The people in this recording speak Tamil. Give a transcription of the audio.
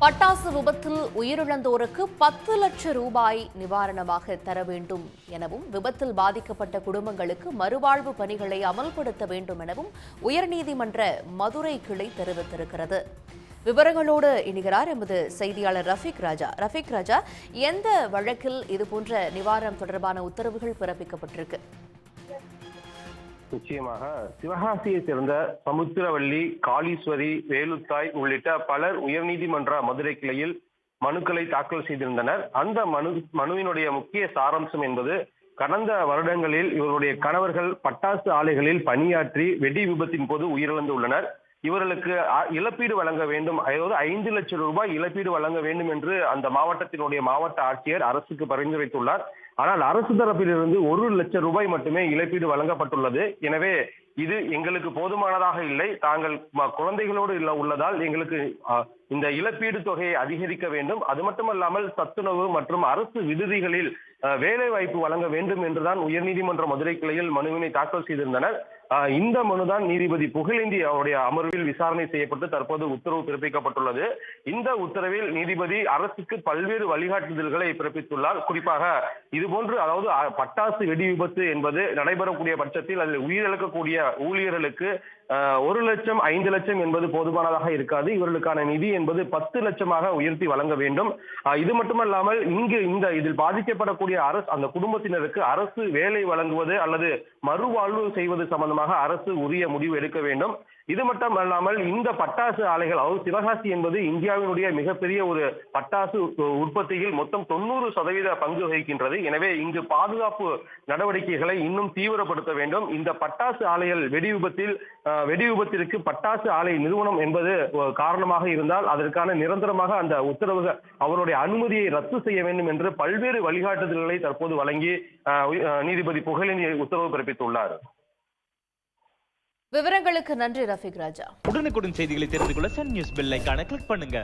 பட்டாசு விபத்தில் உயிரிழந்தோருக்கு 10 லட்சம் ரூபாய் நிவாரணமாக தர வேண்டும் எனவும் விபத்தில் பாதிக்கப்பட்ட குடும்பங்களுக்கு மறுவாழ்வு பணிகளை அமல்படுத்த வேண்டும் எனவும் உயர்நீதிமன்ற மதுரை கிளை தெரிவித்திருக்கிறது. விவரங்களோடு இணைகிறார் எமது செய்தியாளர் ரஃபீக் ராஜா. எந்த வழக்கில் இதுபோன்ற நிவாரணம் தொடர்பான உத்தரவுகள் பிறப்பிக்கப்பட்டிருக்கு? நிச்சயமாக சிவகாசியை சேர்ந்த சமுத்திரவள்ளி, காளீஸ்வரி, வேலுத்தாய் உள்ளிட்ட பலர் உயர்நீதிமன்ற மதுரை கிளையில் மனுக்களை தாக்கல் செய்திருந்தனர். அந்த மனுவினுடைய முக்கிய சாராம்சம் என்பது, கடந்த வருடங்களில் இவருடைய கணவர்கள் பட்டாசு ஆலைகளில் பணியாற்றி வெடி விபத்தின் போது உயிரிழந்துள்ளனர். இவர்களுக்கு இழப்பீடு வழங்க வேண்டும், அதாவது 5 லட்சம் ரூபாய் இழப்பீடு வழங்க வேண்டும் என்று அந்த மாவட்டத்தினுடைய மாவட்ட ஆட்சியர் அரசுக்கு பரிந்துரைத்துள்ளார். ஆனால் அரசு தரப்பிலிருந்து 1 லட்சம் ரூபாய் மட்டுமே இழப்பீடு வழங்கப்பட்டுள்ளது. எனவே இது எங்களுக்கு போதுமானதாக இல்லை, தாங்கள் குழந்தைகளோடு உள்ளதால் எங்களுக்கு இந்த இழப்பீடு தொகையை அதிகரிக்க வேண்டும், அது மட்டுமல்லாமல் சத்துணவு மற்றும் அரசு விடுதிகளில் வேலை வாய்ப்பு வழங்க வேண்டும் என்றுதான் உயர்நீதிமன்ற மதுரை கிளையில் மனுவினை தாக்கல் செய்திருந்தனர். இந்த மனுதான் நீதிபதி புகழேந்தி அவருடைய அமர்வில் விசாரணை செய்யப்பட்டு தற்போது உத்தரவு பிறப்பிக்கப்பட்டுள்ளது. இந்த உத்தரவில் நீதிபதி அரசுக்கு பல்வேறு வழிகாட்டுதல்களை பிறப்பித்துள்ளார். குறிப்பாக இதுபோன்று, அதாவது பட்டாசு வெடி விபத்து என்பது நடைபெறக்கூடிய பட்சத்தில் அதில் உயிரிழக்கக்கூடிய ஊழியர்களுக்கு 1 லட்சம் 5 லட்சம் என்பது போதுமானதாக இருக்காது. இவர்களுக்கான நிதி என்பது 10 லட்சமாக உயர்த்தி வழங்க வேண்டும். இது மட்டுமல்லாமல் இதில் பாதிக்கப்படக்கூடிய அந்த குடும்பத்தினருக்கு அரசு வேலை வழங்குவது அல்லது மறுவாழ்வு செய்வது சம்பந்தமாக அரசு உரிய முடிவு எடுக்க வேண்டும். இது மட்டும் அல்லாமல் இந்த பட்டாசு ஆலைகள், அதாவது சிவகாசி என்பது இந்தியாவினுடைய மிகப்பெரிய ஒரு பட்டாசு உற்பத்தியில் மொத்தம் 90% பங்கு வகிக்கின்றது. எனவே இங்கு பாதுகாப்பு நடவடிக்கைகளை இன்னும் தீவிரப்படுத்த வேண்டும். இந்த பட்டாசு ஆலைகள் வெடி விபத்திற்கு பட்டாசு ஆலை நிறுவனம் என்பது காரணமாக இருந்தால் அதற்கான நிரந்தரமாக அந்த உத்தரவுகள் அவருடைய அனுமதியை ரத்து செய்ய வேண்டும் என்று பல்வேறு வழிகாட்டுதல்களை தற்போது வழங்கி நீதிபதி புகழேந்தி உத்தரவு பிறப்பித்துள்ளார். விவரங்களுக்கு நன்றி ரஃபீக் ராஜா. உடனுக்குடன் செய்திகளை தெரிந்து கொள்ள சன் நியூஸ் பெல் ஐகானை கிளிக் பண்ணுங்க.